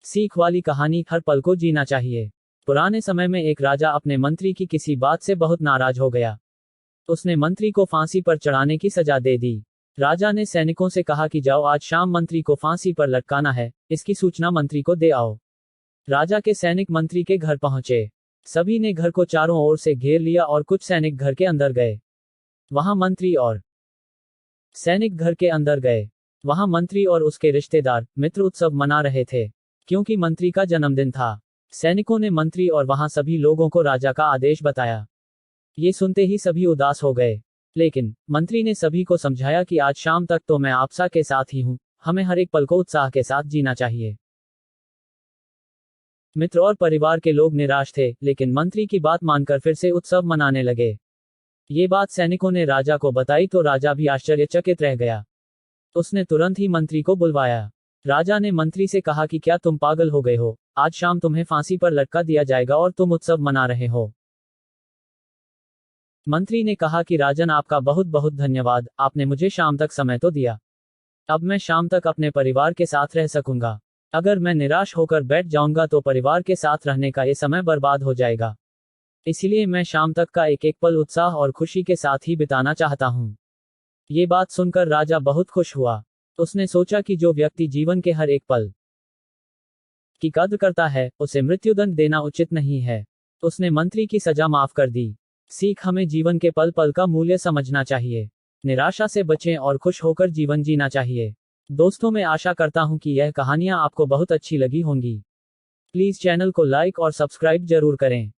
सीख वाली कहानी, हर पल को जीना चाहिए। पुराने समय में एक राजा अपने मंत्री की किसी बात से बहुत नाराज हो गया। उसने मंत्री को फांसी पर चढ़ाने की सजा दे दी। राजा ने सैनिकों से कहा कि जाओ, आज शाम मंत्री को फांसी पर लटकाना है, इसकी सूचना मंत्री को दे आओ। राजा के सैनिक मंत्री के घर पहुंचे। सभी ने घर को चारों ओर से घेर लिया और कुछ सैनिक घर के अंदर गए। वहां मंत्री और सैनिक घर के अंदर गए। वहां मंत्री और उसके रिश्तेदार, मित्र उत्सव मना रहे थे, क्योंकि मंत्री का जन्मदिन था। सैनिकों ने मंत्री और वहां सभी लोगों को राजा का आदेश बताया। ये सुनते ही सभी उदास हो गए, लेकिन मंत्री ने सभी को समझाया कि आज शाम तक तो मैं आपसा के साथ ही हूं, हमें हर एक पल को उत्साह के साथ जीना चाहिए। मित्र और परिवार के लोग निराश थे, लेकिन मंत्री की बात मानकर फिर से उत्सव मनाने लगे। ये बात सैनिकों ने राजा को बताई तो राजा भी आश्चर्यचकित रह गया। उसने तुरंत ही मंत्री को बुलवाया। राजा ने मंत्री से कहा कि क्या तुम पागल हो गए हो? आज शाम तुम्हें फांसी पर लटका दिया जाएगा और तुम उत्सव मना रहे हो। मंत्री ने कहा कि राजन, आपका बहुत बहुत धन्यवाद, आपने मुझे शाम तक समय तो दिया। अब मैं शाम तक अपने परिवार के साथ रह सकूंगा। अगर मैं निराश होकर बैठ जाऊंगा तो परिवार के साथ रहने का ये समय बर्बाद हो जाएगा। इसलिए मैं शाम तक का एक एक पल उत्साह और खुशी के साथ ही बिताना चाहता हूं। ये बात सुनकर राजा बहुत खुश हुआ। उसने सोचा कि जो व्यक्ति जीवन के हर एक पल की कद्र करता है, उसे मृत्युदंड देना उचित नहीं है। उसने मंत्री की सजा माफ कर दी। सीख, हमें जीवन के पल पल का मूल्य समझना चाहिए। निराशा से बचें और खुश होकर जीवन जीना चाहिए। दोस्तों, मैं आशा करता हूं कि यह कहानियां आपको बहुत अच्छी लगी होंगी। प्लीज चैनल को लाइक और सब्सक्राइब जरूर करें।